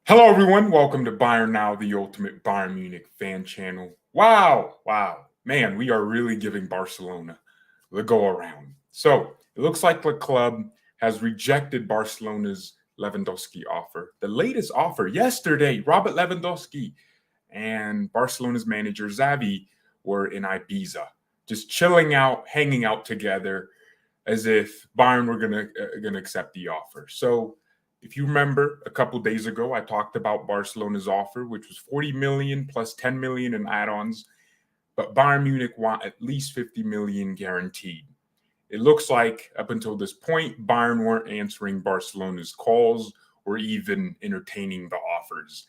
Hello, everyone. Welcome to BayernNow, the ultimate Bayern Munich fan channel. Wow. Man, we are really giving Barcelona the go around. So it looks like the club has rejected Barcelona's Lewandowski offer. The latest offer yesterday, Robert Lewandowski and Barcelona's manager Xavi were in Ibiza, just chilling out, hanging out together, as if Bayern were gonna accept the offer. So if you remember, a couple days ago, I talked about Barcelona's offer, which was 40 million plus 10 million in add-ons, but Bayern Munich want at least 50 million guaranteed. It looks like up until this point, Bayern weren't answering Barcelona's calls or even entertaining the offers.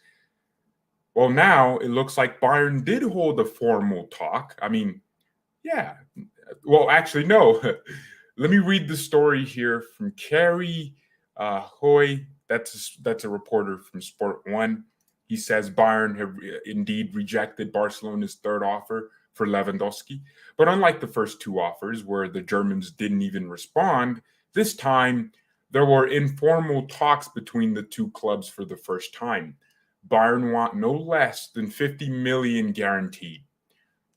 Well, now it looks like Bayern did hold a formal talk. Actually, no. Let me read the story here from Kerry Hoy. That's a reporter from Sport 1. He says Bayern have indeed rejected Barcelona's third offer for Lewandowski. But unlike the first two offers, where the Germans didn't even respond, this time there were informal talks between the two clubs for the first time. Bayern want no less than 50 million guaranteed.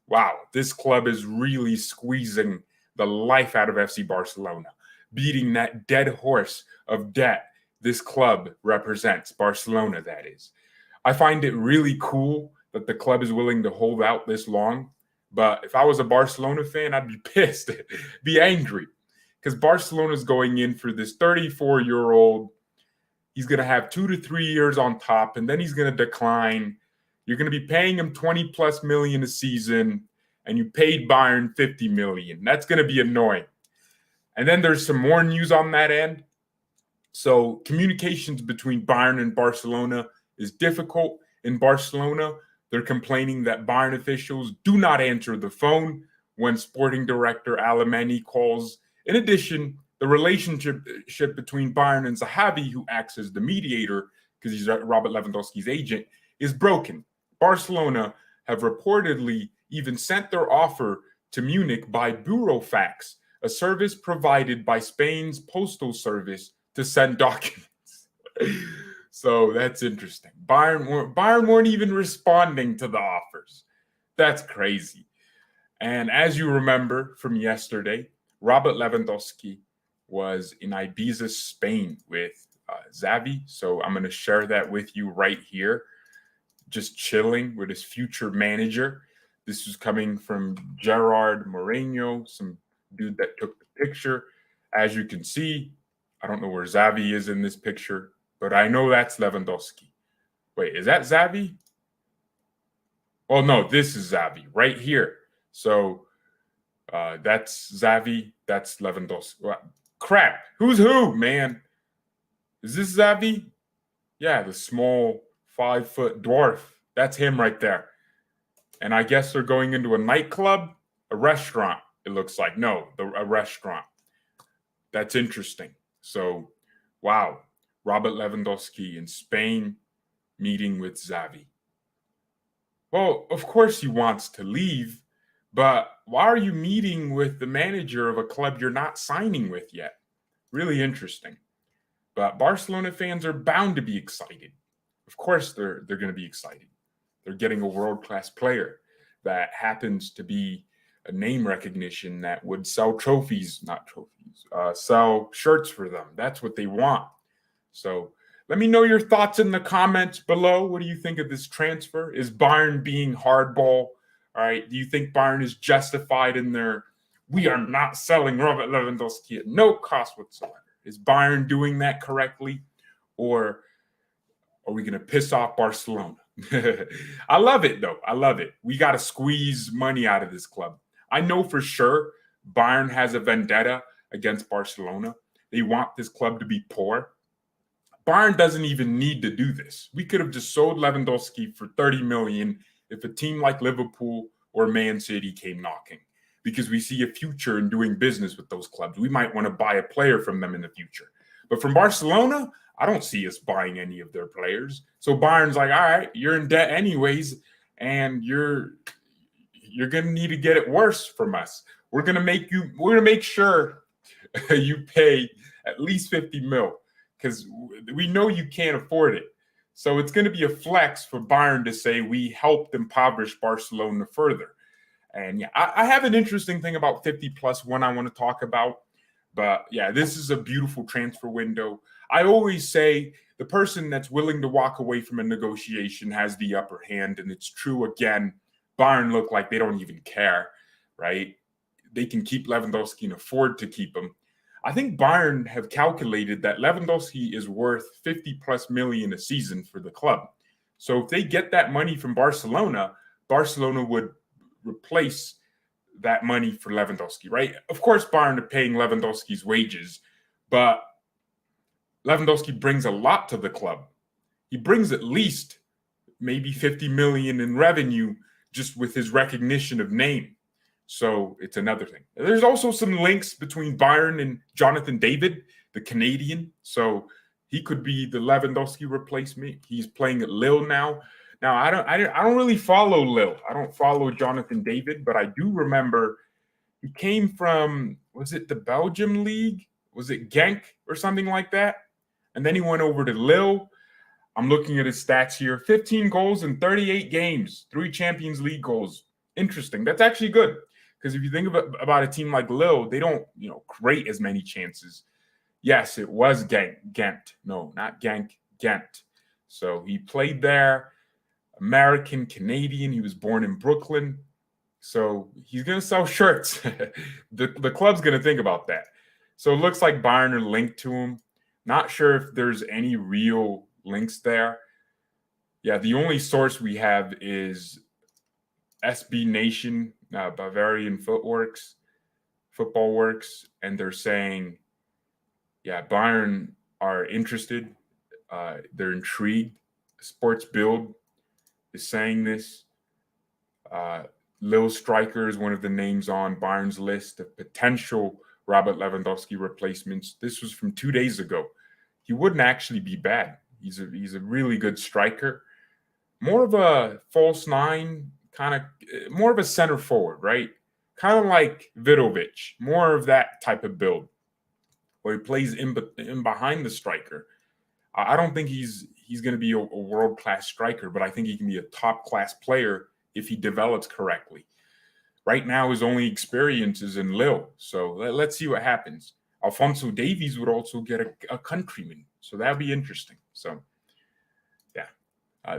Wow, this club is really squeezing the life out of FC Barcelona, beating that dead horse of debt this club represents, Barcelona, that is. I find it really cool that the club is willing to hold out this long, but if I was a Barcelona fan, I'd be pissed, be angry, because Barcelona's going in for this 34-year-old. He's going to have 2 to 3 years on top, and then he's going to decline. You're going to be paying him 20 plus million a season, and you paid Bayern 50 million. That's going to be annoying. And then there's some more news on that end. So communications between Bayern and Barcelona is difficult. In Barcelona, they're complaining that Bayern officials do not answer the phone when sporting director Alemany calls. In addition, the relationship between Bayern and Zahavi, who acts as the mediator because he's Robert Lewandowski's agent, is broken. Barcelona have reportedly even sent their offer to Munich by burofax, a service provided by Spain's postal service to send documents. So that's interesting. Bayern weren't even responding to the offers. That's crazy. And as you remember from yesterday, Robert Lewandowski was in Ibiza, Spain with Xavi. So I'm going to share that with you right here. Just chilling with his future manager. This was coming from Gerard Moreno, some dude that took the picture. As you can see, I don't know where Xavi is in this picture, but I know that's Lewandowski. Wait, is that Xavi? Oh, no, this is Xavi right here. So that's Xavi, that's Lewandowski. Well, crap, who's who, man? Is this Xavi? Yeah, the small 5-foot dwarf. That's him right there. And I guess they're going into a nightclub, a restaurant, it looks like. No, a restaurant. That's interesting. So, wow, Robert Lewandowski in Spain meeting with Xavi. Well, of course he wants to leave, but why are you meeting with the manager of a club you're not signing with yet? Really interesting. But Barcelona fans are bound to be excited. Of course they're going to be excited. They're getting a world-class player that happens to be a name recognition that would sell sell shirts for them. That's what they want. So let me know your thoughts in the comments below. What do you think of this transfer? Is Bayern being hardball? All right. Do you think Bayern is justified in their, we are not selling Robert Lewandowski at no cost whatsoever? Is Bayern doing that correctly? Or are we going to piss off Barcelona? I love it, though. I love it. We got to squeeze money out of this club. I know for sure Bayern has a vendetta against Barcelona. They want this club to be poor. Bayern doesn't even need to do this. We could have just sold Lewandowski for 30 million if a team like Liverpool or Man City came knocking, because we see a future in doing business with those clubs. We might want to buy a player from them in the future. But from Barcelona, I don't see us buying any of their players. So Bayern's like, all right, you're in debt anyways, and you're going to need to get it worse from us. We're going to make sure you pay at least 50 mil, because we know you can't afford it. So it's going to be a flex for Bayern to say we helped impoverish Barcelona further. And yeah, I have an interesting thing about 50+1 I want to talk about. But yeah, this is a beautiful transfer window. I always say the person that's willing to walk away from a negotiation has the upper hand. And it's true again. Bayern look like they don't even care, right? They can keep Lewandowski and afford to keep him. I think Bayern have calculated that Lewandowski is worth 50+ million a season for the club. So if they get that money from Barcelona, Barcelona would replace that money for Lewandowski, right? Of course, Bayern are paying Lewandowski's wages, but Lewandowski brings a lot to the club. He brings at least maybe 50 million in revenue just with his recognition of name. So it's another thing. There's also some links between Bayern and Jonathan David, the Canadian. So he could be the Lewandowski replacement. He's playing at Lille now. Now I don't really follow Lille. I don't follow Jonathan David, but I do remember he came from, was it the Belgium league? Was it Genk or something like that? And then he went over to Lille. I'm looking at his stats here. 15 goals in 38 games, 3 Champions League goals. Interesting. That's actually good. Because if you think about a team like Lille, they don't, create as many chances. Yes, it was Ghent. No, not Genk, Ghent. So he played there. American, Canadian. He was born in Brooklyn. So he's going to sell shirts. The club's going to think about that. So it looks like Bayern are linked to him. Not sure if there's any real links there. Yeah, the only source we have is SB Nation, Bavarian Football Works, and they're saying, yeah, Bayern are interested. They're intrigued. Sports Build is saying this. Lil Striker is one of the names on Bayern's list of potential Robert Lewandowski replacements. This was from 2 days ago. He wouldn't actually be bad. He's a really good striker. More of a false nine, kind of more of a center forward, right? Kind of like Vidovic, more of that type of build where he plays in behind the striker. I don't think he's going to be a world-class striker, but I think he can be a top-class player if he develops correctly. Right now, his only experience is in Lille, so let's see what happens. Alphonso Davies would also get a countryman, so that'd be interesting. So, yeah,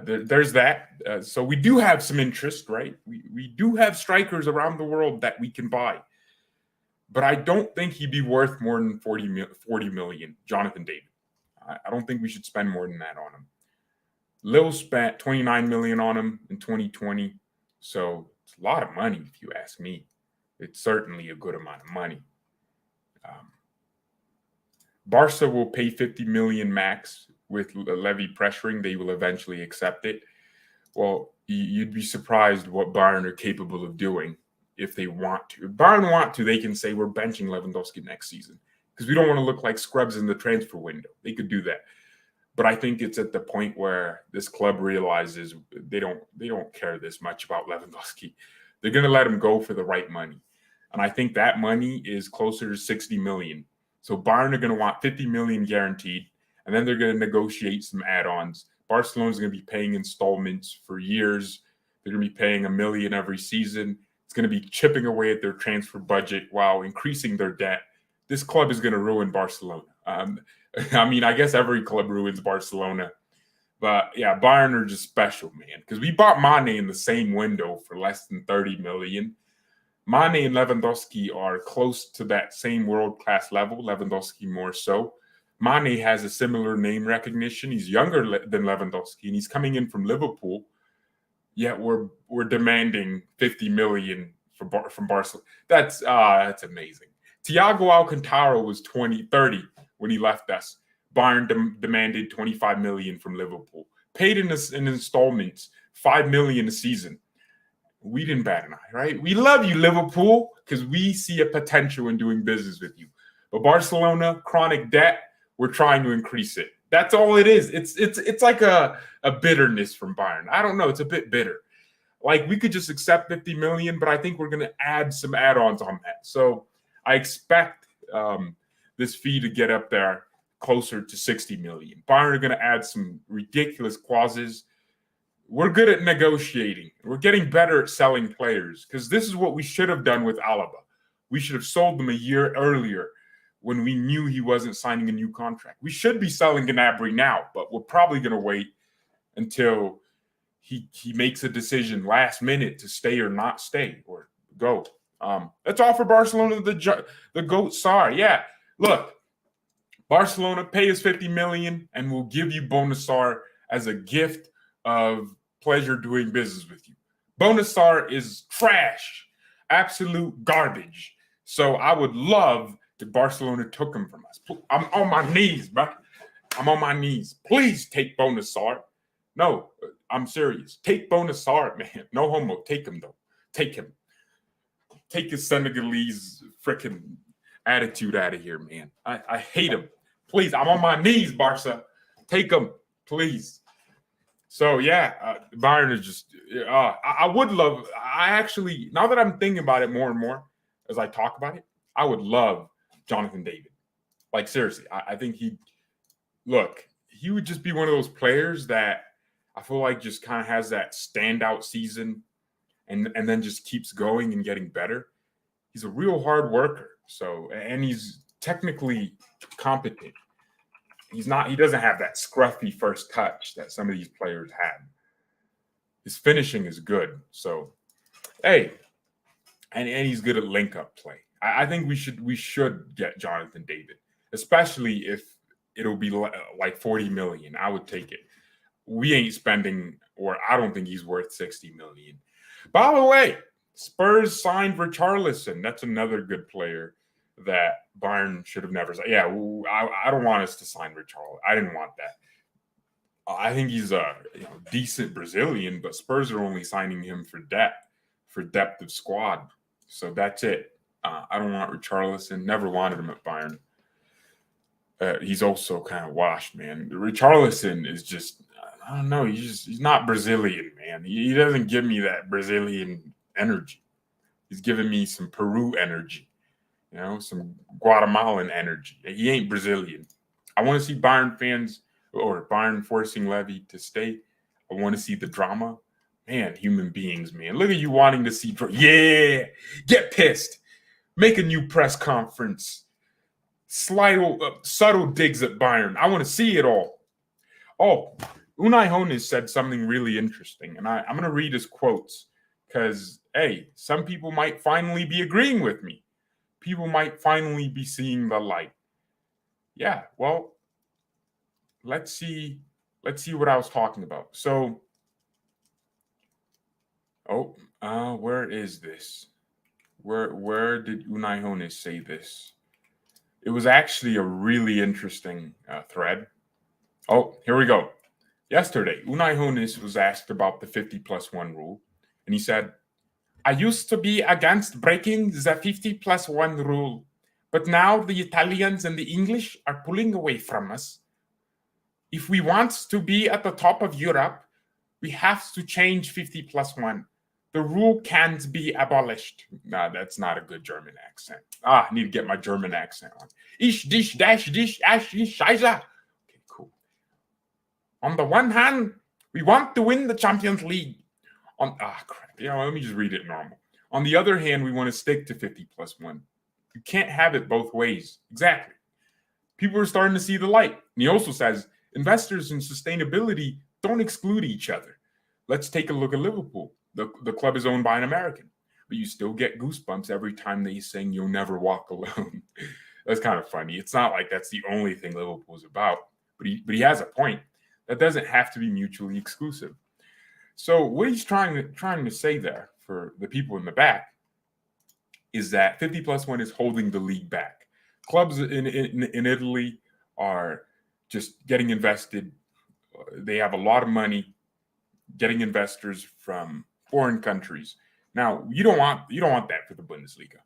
there's that. So we do have some interest, right? We do have strikers around the world that we can buy, but I don't think he'd be worth more than 40 million, Jonathan David. I don't think we should spend more than that on him. Lille spent 29 million on him in 2020, so it's a lot of money if you ask me. It's certainly a good amount of money. Barca will pay 50 million max with Levy pressuring. They will eventually accept it. Well, you'd be surprised what Bayern are capable of doing if they want to. If Bayern want to, they can say we're benching Lewandowski next season because we don't want to look like scrubs in the transfer window. They could do that. But I think it's at the point where this club realizes they don't care this much about Lewandowski. They're going to let him go for the right money. And I think that money is closer to 60 million. So Bayern are going to want 50 million guaranteed, and then they're going to negotiate some add-ons. Barcelona's going to be paying installments for years. They're going to be paying $1 million every season. It's going to be chipping away at their transfer budget while increasing their debt. This club is going to ruin Barcelona. I mean, I guess every club ruins Barcelona. But yeah, Bayern are just special, man. Because we bought Mane in the same window for less than 30 million. Mane and Lewandowski are close to that same world-class level, Lewandowski more so. Mane has a similar name recognition. He's younger than Lewandowski, and he's coming in from Liverpool. Yet we're demanding 50 million from Barcelona. That's amazing. Thiago Alcantara was 30 when he left us. Bayern demanded 25 million from Liverpool. Paid in installments, 5 million a season. We didn't bat an eye, right? We love you, Liverpool, because we see a potential in doing business with you. But Barcelona, chronic debt, we're trying to increase it. That's all it is. It's like a bitterness from Bayern. I don't know. It's a bit bitter. Like we could just accept 50 million, but I think we're going to add some add-ons on that. So I expect this fee to get up there closer to 60 million. Bayern are going to add some ridiculous clauses. We're good at negotiating. We're getting better at selling players because this is what we should have done with Alaba. We should have sold them a year earlier when we knew he wasn't signing a new contract. We should be selling Gnabry now, but we're probably going to wait until he makes a decision last minute to stay or not stay or go. Let's offer Barcelona the GOAT SAR. Yeah, look, Barcelona, pay us 50 million and we'll give you bonus SAR as a gift of pleasure doing business with you. Bonus SAR is trash, absolute garbage. So I would love if Barcelona took him from us. I'm on my knees, bro. I'm on my knees. Please take bonus SAR. No, I'm serious. Take bonus SAR, man. No homo. Take him, though. Take him. Take his Senegalese freaking attitude out of here, man. I hate him. Please, I'm on my knees, Barca. Take him, please. So, yeah, Bayern is just I would love – I actually – now that I'm thinking about it more and more as I talk about it, I would love Jonathan David. Like, seriously, I think he would just be one of those players that I feel like just kind of has that standout season and then just keeps going and getting better. He's a real hard worker. So, and he's technically competent. He doesn't have that scruffy first touch that some of these players have. His finishing is good. So, hey, and he's good at link-up play. I think we should get Jonathan David, especially if it'll be like 40 million. I would take it. We ain't spending, or I don't think he's worth 60 million. By the way, Spurs signed Richarlison. That's another good player that Bayern should have never signed. Yeah, I don't want us to sign Richarlison. I didn't want that. I think he's a decent Brazilian, but Spurs are only signing him for depth of squad. So that's it. I don't want Richarlison. Never wanted him at Bayern. He's also kind of washed, man. Richarlison is just, I don't know. He's not Brazilian, man. He doesn't give me that Brazilian energy. He's giving me some Peru energy, some Guatemalan energy. He ain't Brazilian. I want to see Bayern fans or Bayern forcing Levy to stay. I want to see the drama. Man, human beings, man. Look at you wanting to see. Yeah, get pissed. Make a new press conference. Subtle digs at Bayern. I want to see it all. Oh, Unai Hoeneß said something really interesting, and I'm going to read his quotes because, hey, some people might finally be agreeing with me. People might finally be seeing the light. Yeah, well, let's see what I was talking about. So, where is this? Where did Unai Hoeneß say this? It was actually a really interesting thread. Oh, here we go. Yesterday, Unai Hoeneß was asked about the 50+1 rule, and he said, "I used to be against breaking the 50+1 rule, but now the Italians and the English are pulling away from us. If we want to be at the top of Europe, we have to change 50+1. The rule can't be abolished." Nah, that's not a good German accent. I need to get my German accent on. Ich, dich, dash, dich, ash, ich, scheiße. Okay, cool. On the one hand, we want to win the Champions League. Crap. Let me just read it normal. On the other hand, we want to stick to 50+1. You can't have it both ways. Exactly. People are starting to see the light. And he also says, investors and sustainability don't exclude each other. Let's take a look at Liverpool. The club is owned by an American, but you still get goosebumps every time they sing "You'll Never Walk Alone." That's kind of funny. It's not like that's the only thing Liverpool is about, but he has a point. That doesn't have to be mutually exclusive. So what he's trying to say there for the people in the back is that 50+1 is holding the league back. Clubs in Italy are just getting invested. They have a lot of money, getting investors from foreign countries. Now, you don't want that for the Bundesliga.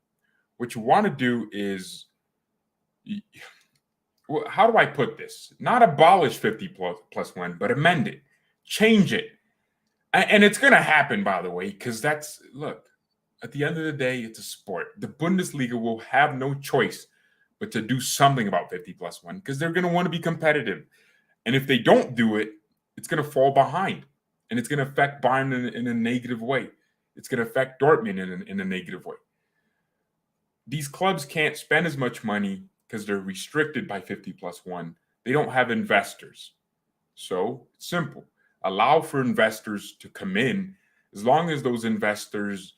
What you want to do is, how do I put this? Not abolish 50+1, but amend it, change it. And it's going to happen, by the way, because look, at the end of the day, it's a sport. The Bundesliga will have no choice but to do something about 50+1 because they're going to want to be competitive. And if they don't do it, it's going to fall behind, and it's going to affect Bayern in a negative way. It's going to affect Dortmund in a negative way. These clubs can't spend as much money because they're restricted by 50+1. They don't have investors. So it's simple. Allow for investors to come in as long as those investors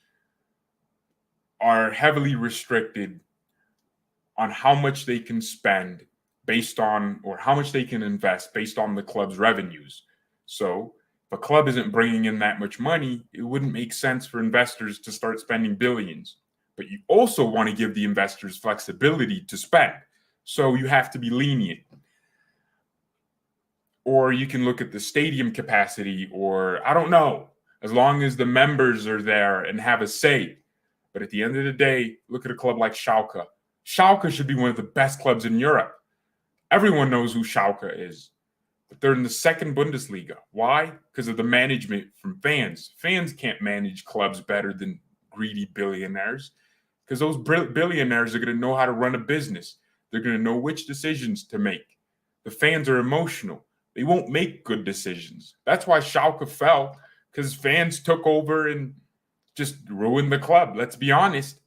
are heavily restricted on how much they can spend based on, or how much they can invest based on the club's revenues. So if a club isn't bringing in that much money, it wouldn't make sense for investors to start spending billions. But you also want to give the investors flexibility to spend. So you have to be lenient. Or you can look at the stadium capacity, or I don't know, as long as the members are there and have a say. But at the end of the day, look at a club like Schalke. Schalke should be one of the best clubs in Europe. Everyone knows who Schalke is. But they're in the second Bundesliga. Why? Because of the management from fans. Fans can't manage clubs better than greedy billionaires, because those billionaires are going to know how to run a business. They're going to know which decisions to make. The fans are emotional. They won't make good decisions. That's why Schalke fell, because fans took over and just ruined the club. Let's be honest,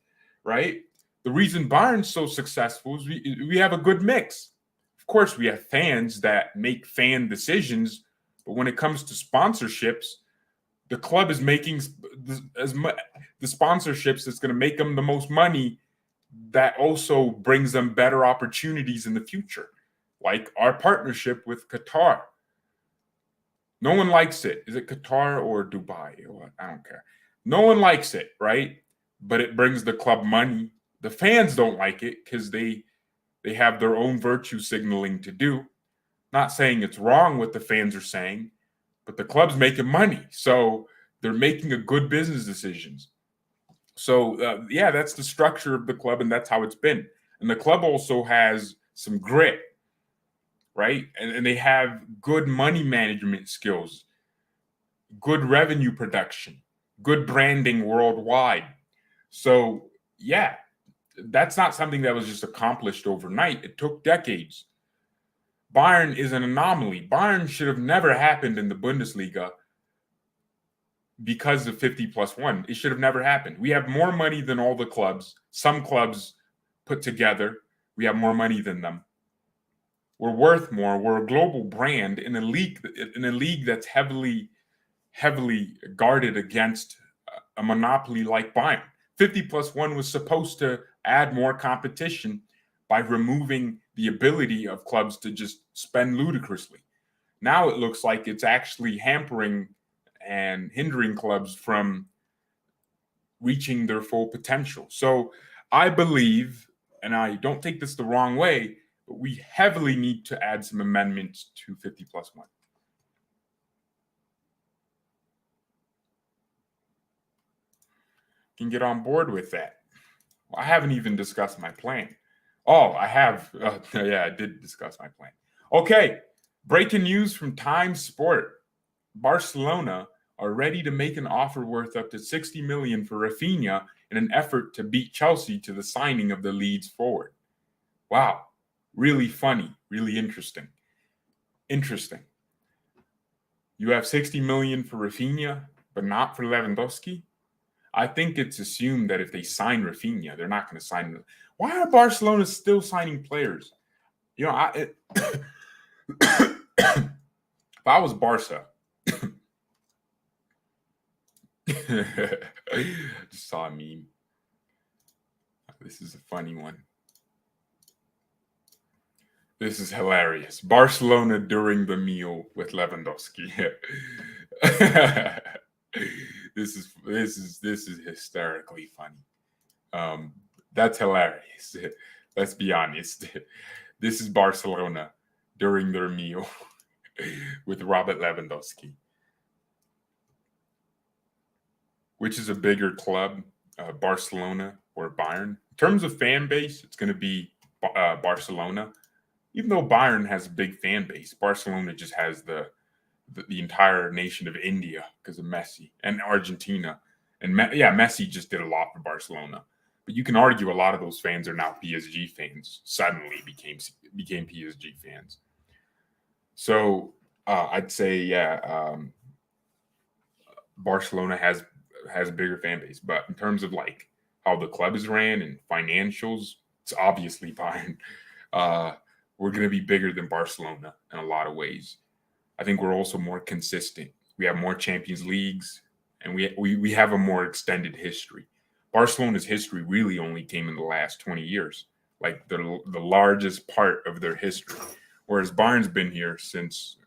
right? The reason Bayern's so successful is we have a good mix. Of course, we have fans that make fan decisions, but when it comes to sponsorships, the club is making the sponsorships that's going to make them the most money, that also brings them better opportunities in the future, like our partnership with Qatar. No one likes it. Is it Qatar or Dubai? I don't care. No one likes it, right? But it brings the club money. The fans don't like it because they have their own virtue signaling to do. Not saying it's wrong what the fans are saying, but the club's making money. So they're making a good business decisions. So, yeah, that's the structure of the club, and that's how it's been. And the club also has some grit, right? And they have good money management skills, good revenue production, good branding worldwide. So, yeah, that's not something that was just accomplished overnight. It took decades. Bayern is an anomaly. Bayern should have never happened in the Bundesliga because of 50+1. It should have never happened. We have more money than all the clubs. Some clubs put together, we have more money than them. We're worth more. We're a global brand in a league that's heavily guarded against a monopoly like Bayern. 50+1 was supposed to add more competition by removing the ability of clubs to just spend ludicrously. Now it looks like it's actually hampering and hindering clubs from reaching their full potential. So I believe, and I don't take this the wrong way, but we heavily need to add some amendments to 50+1. Can get on board with that. Well, I haven't even discussed my plan. Oh, I have. Yeah, I did discuss my plan. Okay, breaking news from Times Sport. Barcelona are ready to make an offer worth up to 60 million for Rafinha in an effort to beat Chelsea to the signing of the Leeds forward. Wow, really funny, really interesting. Interesting. You have 60 million for Rafinha, but not for Lewandowski? I think it's assumed that if they sign Rafinha, they're not going to sign him. Why are Barcelona still signing players? You know, if I was Barca, I just saw a meme. This is a funny one. This is hilarious. Barcelona during the meal with Lewandowski. This is hysterically funny. That's hilarious. Let's be honest. This is Barcelona during their meal with Robert Lewandowski. Which is a bigger club, Barcelona or Bayern? In terms of fan base, it's going to be Barcelona. Even though Bayern has a big fan base, Barcelona just has the entire nation of India because of Messi, and Argentina. And Messi just did a lot for Barcelona. But you can argue a lot of those fans are now PSG fans. Suddenly became PSG fans. So I'd say, yeah, Barcelona has a bigger fan base, but in terms of like how the club is ran and financials, it's obviously Bayern. We're going to be bigger than Barcelona in a lot of ways. I think we're also more consistent. We have more Champions Leagues, and we have a more extended history. Barcelona's history really only came in the last 20 years, like the largest part of their history. Whereas Bayern's been here since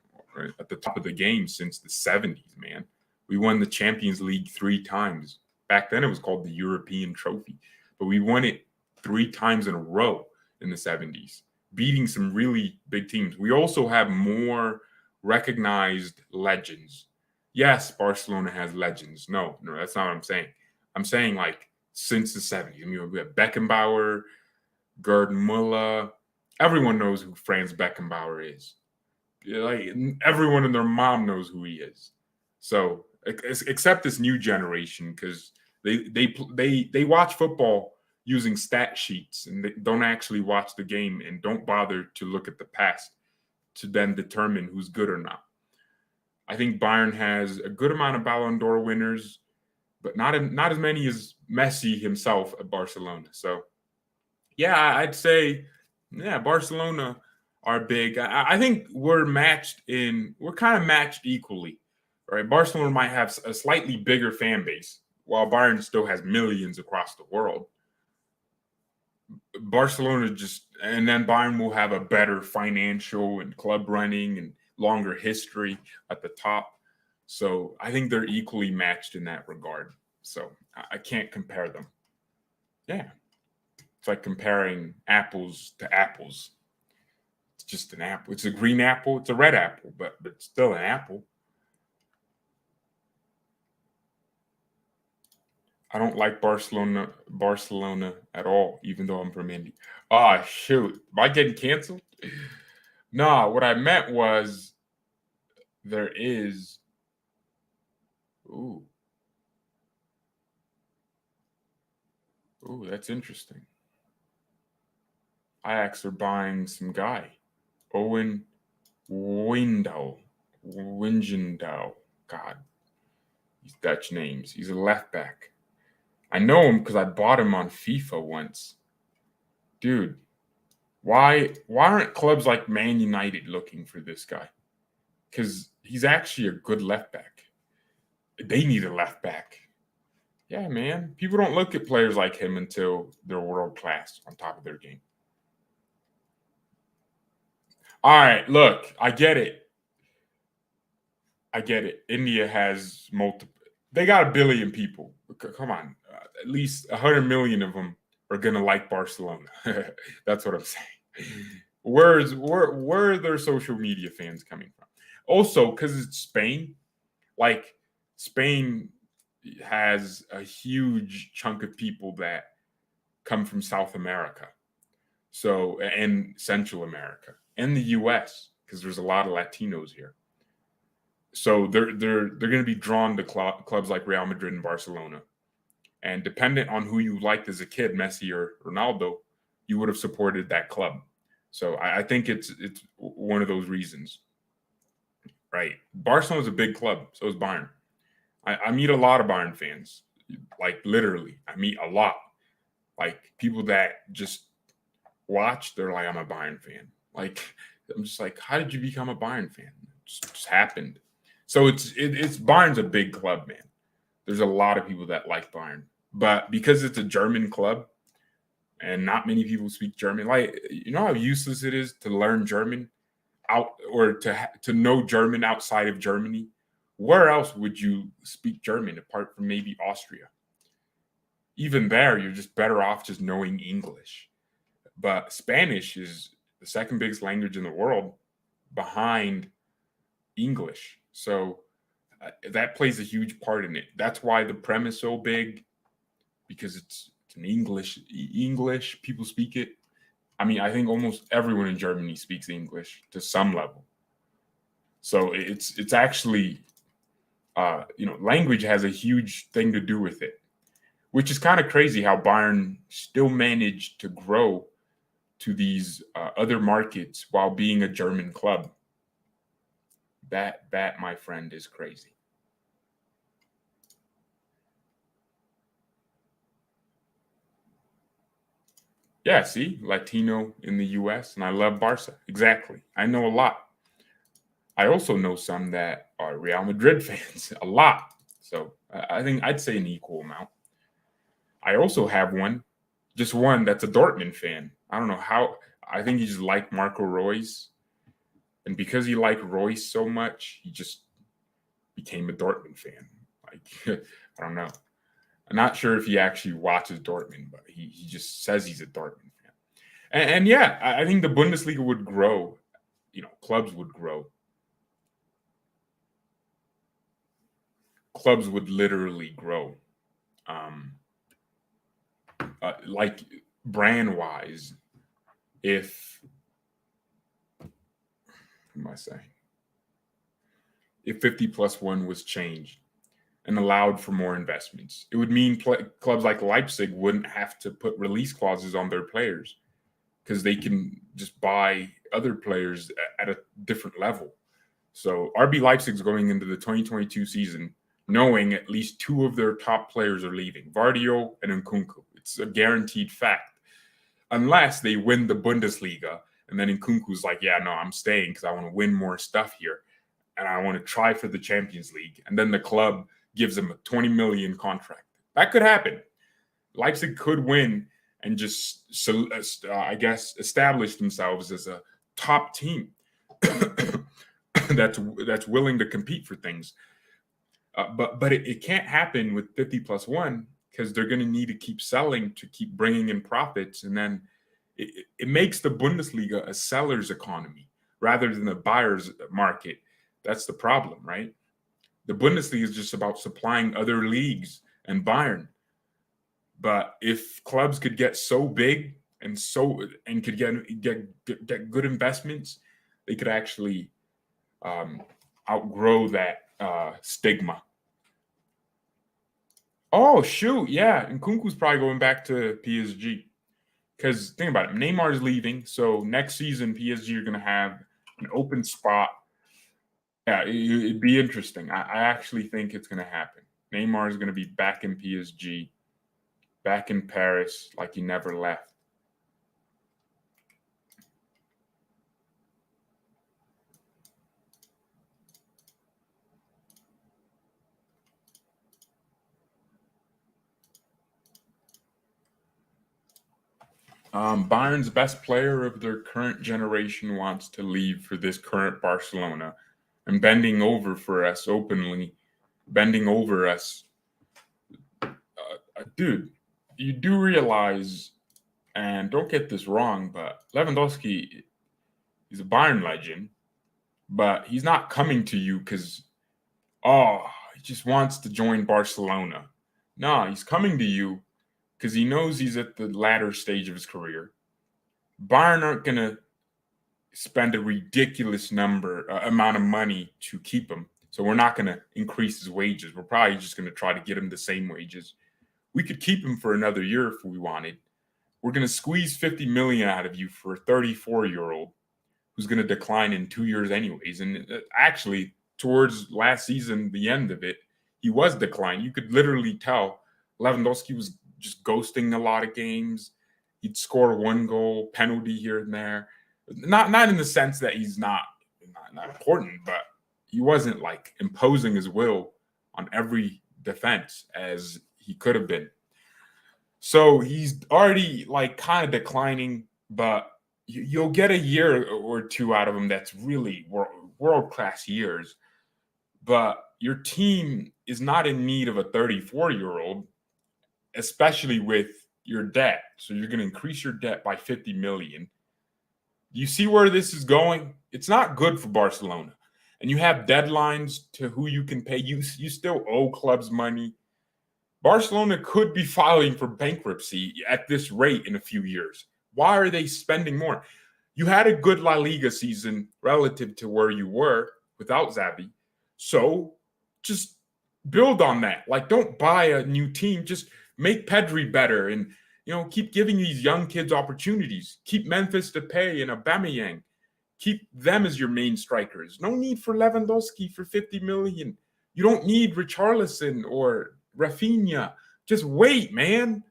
at the top of the game since the 70s, man. We won the Champions League 3 times. Back then it was called the European Trophy, but we won it 3 times in a row in the 70s, beating some really big teams. We also have more recognized legends. Yes, Barcelona has legends. No, that's not what I'm saying. I'm saying like since the 70s. I mean, we have Beckenbauer, Gerd Müller. Everyone knows who Franz Beckenbauer is. Like everyone and their mom knows who he is. So except this new generation, because they watch football using stat sheets and they don't actually watch the game and don't bother to look at the past to then determine who's good or not. I think Bayern has a good amount of Ballon d'Or winners, but not as many as Messi himself at Barcelona. So, yeah, I'd say, yeah, Barcelona are big. I think we're kind of matched equally, right? Barcelona might have a slightly bigger fan base, while Bayern still has millions across the world. Barcelona and then Bayern will have a better financial and club running and longer history at the top. So I think they're equally matched in that regard. So I can't compare them. Yeah. It's like comparing apples to apples. It's just an apple. It's a green apple. It's a red apple, but it's still an apple. I don't like Barcelona at all, even though I'm from Indy. Ah, shoot. Am I getting canceled? Nah, what I meant was there is. Ooh, that's interesting. Ajax are buying some guy, Owen Window. God, these Dutch names. He's a left back. I know him because I bought him on FIFA once. Dude, why aren't clubs like Man United looking for this guy? Because he's actually a good left back. They need a left back. Yeah, man. People don't look at players like him until they're world class on top of their game. All right, look, I get it. India has multiple. They got 1 billion people. Come on, at least 100 million of them are gonna like Barcelona. That's what I'm saying. Where are their social media fans coming from? Also, because it's Spain, like Spain has a huge chunk of people that come from South America, so and Central America and the U.S. because there's a lot of Latinos here. So they're going to be drawn to clubs like Real Madrid and Barcelona, and dependent on who you liked as a kid, Messi or Ronaldo, you would have supported that club. So I think it's one of those reasons, right? Barcelona's a big club, so is Bayern. I meet a lot of Bayern fans, like literally, I meet a lot, like people that just watch. They're like, I'm a Bayern fan. Like I'm just like, how did you become a Bayern fan? It just happened. So it's Bayern's a big club, man. There's a lot of people that like Bayern, but because it's a German club and not many people speak German, like you know how useless it is to learn German out or to know German outside of Germany. Where else would you speak German apart from maybe Austria? Even there, you're just better off just knowing English. But Spanish is the second biggest language in the world behind English. So that plays a huge part in it. That's why the Prem is so big, because it's an English. People speak it. I mean, I think almost everyone in Germany speaks English to some level. So it's actually, language has a huge thing to do with it, which is kind of crazy how Bayern still managed to grow to these other markets while being a German club. That, my friend, is crazy. Yeah, see, Latino in the US, and I love Barca. Exactly. I know a lot. I also know some that are Real Madrid fans, a lot. So I think I'd say an equal amount. I also have one, just one that's a Dortmund fan. I don't know how. I think he just liked Marco Reus. And because he liked Reus so much, he just became a Dortmund fan. Like, I don't know. I'm not sure if he actually watches Dortmund, but he just says he's a Dortmund fan. And yeah, I think the Bundesliga would grow. Clubs would grow. Clubs would literally grow. Like brand-wise, if what am I saying? If 50+1 was changed and allowed for more investments, it would mean clubs like Leipzig wouldn't have to put release clauses on their players because they can just buy other players at a different level. So RB Leipzig's going into the 2022 season knowing at least two of their top players are leaving, Vardio and Nkunku. It's a guaranteed fact. Unless they win the Bundesliga, and then Nkunku's like, yeah, no, I'm staying because I want to win more stuff here, and I want to try for the Champions League. And then the club gives him a 20 million contract. That could happen. Leipzig could win and just, I guess, establish themselves as a top team that's willing to compete for things. But it can't happen with 50+1 because they're going to need to keep selling to keep bringing in profits. And then it makes the Bundesliga a seller's economy rather than a buyer's market. That's the problem, right? The Bundesliga is just about supplying other leagues and Bayern. But if clubs could get so big and could get good investments, they could actually outgrow that stigma. Oh, shoot. Yeah. And Nkunku's probably going back to PSG. Because think about it. Neymar's leaving. So next season, PSG are going to have an open spot. Yeah, it'd be interesting. I actually think it's going to happen. Neymar is going to be back in PSG, back in Paris like he never left. Bayern's best player of their current generation wants to leave for this current Barcelona and bending over for us openly, bending over us. Dude, you do realize, and don't get this wrong, but Lewandowski is a Bayern legend, but he's not coming to you because, he just wants to join Barcelona. No, he's coming to you because he knows he's at the latter stage of his career. Bayern aren't going to spend a ridiculous amount of money to keep him. So we're not going to increase his wages. We're probably just going to try to get him the same wages. We could keep him for another year if we wanted. We're going to squeeze 50 million out of you for a 34-year-old who's going to decline in 2 years anyways. And actually, towards last season, the end of it, he was declining. You could literally tell Lewandowski was just ghosting a lot of games. He'd score one goal, penalty here and there. Not in the sense that he's not important, but he wasn't like imposing his will on every defense as he could have been. So he's already like kind of declining, but you'll get a year or two out of him that's really world-class years. But your team is not in need of a 34-year-old, especially with your debt. So you're going to increase your debt by 50 million. You see where this is going? It's not good for Barcelona. And you have deadlines to who you can pay. You still owe clubs money. Barcelona could be filing for bankruptcy at this rate in a few years. Why are they spending more? You had a good La Liga season relative to where you were without Xavi. So just build on that. Like, don't buy a new team. Just Make Pedri better, and keep giving these young kids opportunities. Keep Memphis Depay and Aubameyang. Keep them as your main strikers. No need for Lewandowski for 50 million. You don't need Richarlison or Rafinha. Just wait, man.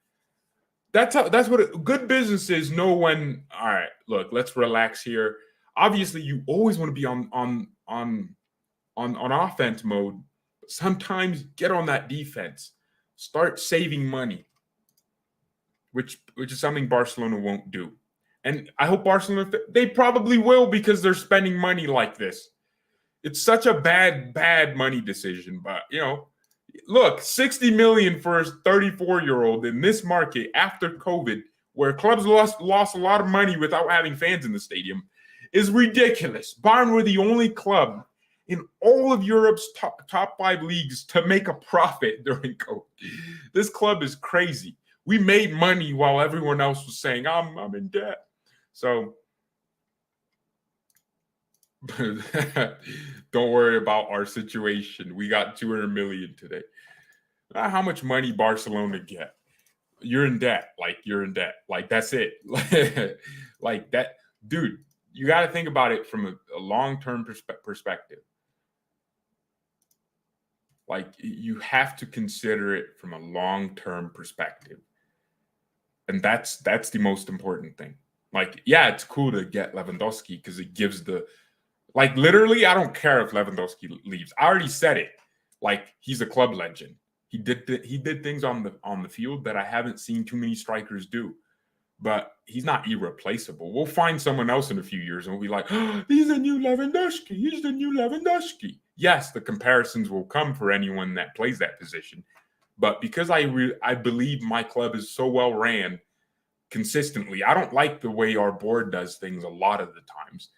That's what good business is. Know when. All right, look, let's relax here. Obviously, you always want to be on offense mode. But sometimes get on that defense. Start saving money, which is something Barcelona won't do. And I hope Barcelona, they probably will, because they're spending money like this. It's such a bad money decision. But, look, 60 million for a 34-year-old in this market after COVID, where clubs lost a lot of money without having fans in the stadium, is ridiculous. Bayern were the only club in all of Europe's top 5 leagues to make a profit during COVID. This club is crazy. We made money while everyone else was saying, I'm in debt. So don't worry about our situation. We got 200 million today. How much money Barcelona get? You're in debt. You're in debt. That's it. Like that. Dude, you got to think about it from a long-term perspective. You have to consider it from a long-term perspective. And that's the most important thing. Yeah, it's cool to get Lewandowski because it gives literally, I don't care if Lewandowski leaves. I already said it. He's a club legend. He did things on the field that I haven't seen too many strikers do. But he's not irreplaceable. We'll find someone else in a few years and we'll be like, oh, he's the new Lewandowski. He's the new Lewandowski. Yes, the comparisons will come for anyone that plays that position. But because I believe my club is so well ran consistently, I don't like the way our board does things a lot of the times,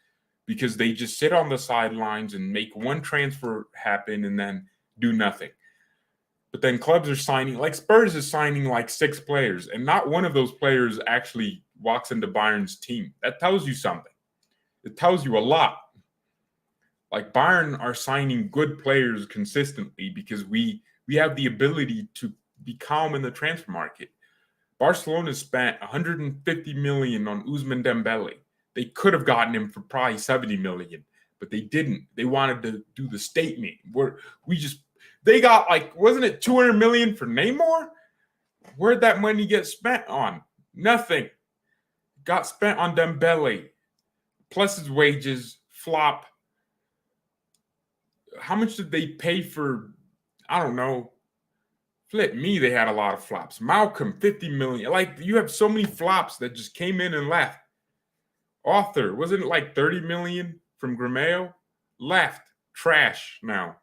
because they just sit on the sidelines and make one transfer happen and then do nothing. But then clubs are signing, Spurs is signing 6 players, and not one of those players actually walks into Bayern's team. That tells you something. It tells you a lot. Bayern are signing good players consistently because we have the ability to be calm in the transfer market. Barcelona spent 150 million on Ousmane Dembele. They could have gotten him for probably 70 million, but they didn't. They wanted to do the statement where they got wasn't it 200 million for Neymar? Where'd that money get spent on? Nothing. Got spent on Dembele, plus his wages, flop. How much did they pay for? I don't know. Flip me, they had a lot of flops. Malcolm, 50 million. You have so many flops that just came in and left. Author, wasn't it 30 million from Grimeo? Left. Trash now.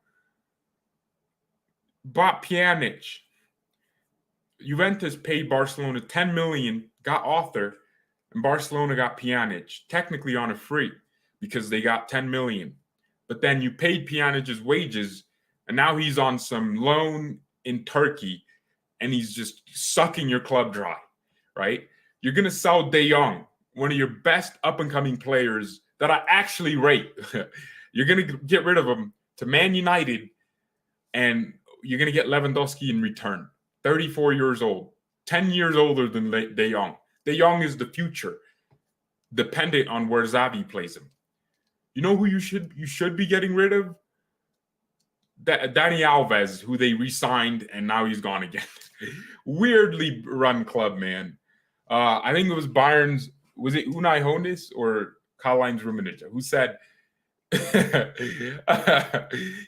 Bought Pjanic. Juventus paid Barcelona 10 million, got Author, and Barcelona got Pjanic, technically on a free, because they got 10 million. But then you paid Pjanic's wages, and now he's on some loan in Turkey, and he's just sucking your club dry, right? You're going to sell De Jong, one of your best up-and-coming players that I actually rate. You're going to get rid of him to Man United, and you're going to get Lewandowski in return. 34 years old, 10 years older than De Jong. De Jong is the future, dependent on where Xavi plays him. You know who you should be getting rid of? Dani Alves, who they re-signed, and now he's gone again. Weirdly run club, man. I think it was Bayern's, was it Unai Hoeneß or Karl-Heinz Rummenigge, who said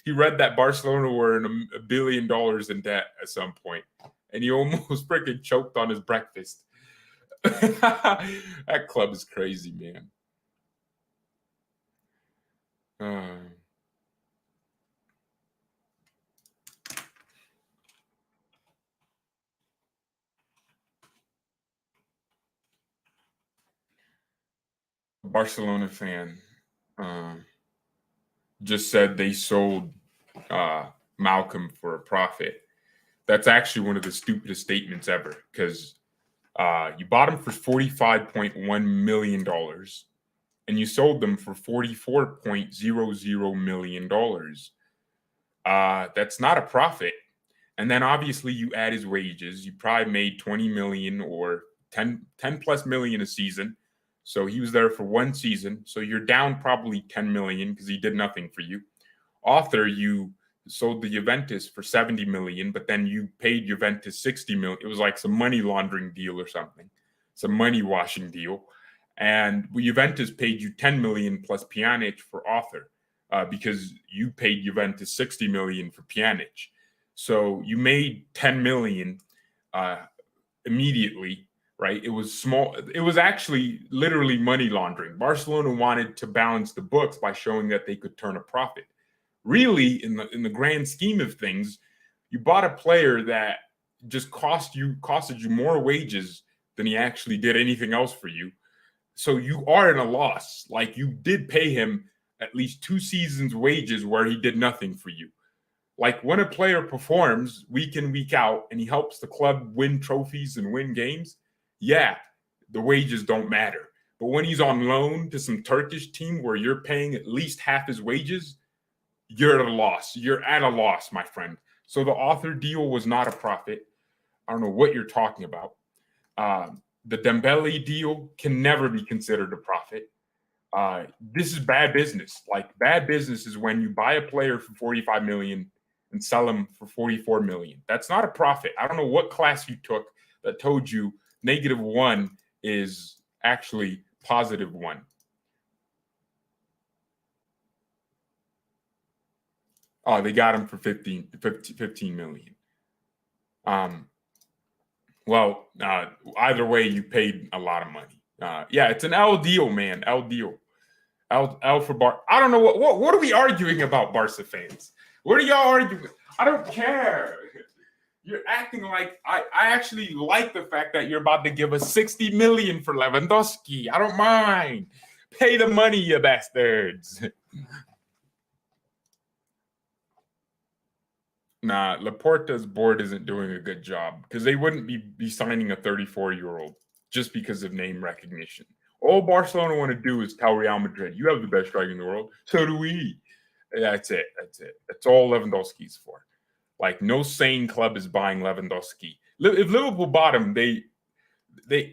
he read that Barcelona were in $1 billion in debt at some point, and he almost freaking choked on his breakfast. That club is crazy, man. Barcelona fan just said they sold Malcolm for a profit. That's actually one of the stupidest statements ever, because you bought him for $45.1 million and you sold them for $44.00 million. That's not a profit. And then obviously you add his wages. You probably made 20 million or 10 plus million a season. So he was there for one season. So you're down probably 10 million because he did nothing for you. Author, you sold the Juventus for 70 million, but then you paid Juventus 60 million. It was like some money laundering deal or something, some money washing deal. And Juventus paid you 10 million plus Pjanic for Author because you paid Juventus 60 million for Pjanic. So you made 10 million immediately, right? It was small. It was actually literally money laundering. Barcelona wanted to balance the books by showing that they could turn a profit. Really, in the grand scheme of things, you bought a player that just costed you more wages than he actually did anything else for you. So you are in a loss. Like, you did pay him at least 2 seasons' wages where he did nothing for you. Like, when a player performs week in, week out, and he helps the club win trophies and win games, yeah, the wages don't matter. But when he's on loan to some Turkish team where you're paying at least half his wages, you're at a loss. You're at a loss, my friend. So the Author deal was not a profit. I don't know what you're talking about. The Dembele deal can never be considered a profit. This is bad business. Like, bad business is when you buy a player for 45 million and sell him for 44 million. That's not a profit. I don't know what class you took that told you -1 is actually +1. Oh, they got him for 15 million. Well, either way, you paid a lot of money. Yeah, it's an L deal, man. L deal. L for Bar. I don't know what are we arguing about, Barca fans? What are y'all arguing? I don't care. You're acting like I actually like the fact that you're about to give us 60 million for Lewandowski. I don't mind. Pay the money, you bastards. Nah, Laporta's board isn't doing a good job because they wouldn't be signing a 34-year-old just because of name recognition. All Barcelona want to do is tell Real Madrid, you have the best striker in the world. So do we. That's it. That's all Lewandowski's for. Like, no sane club is buying Lewandowski. If Liverpool bought him, they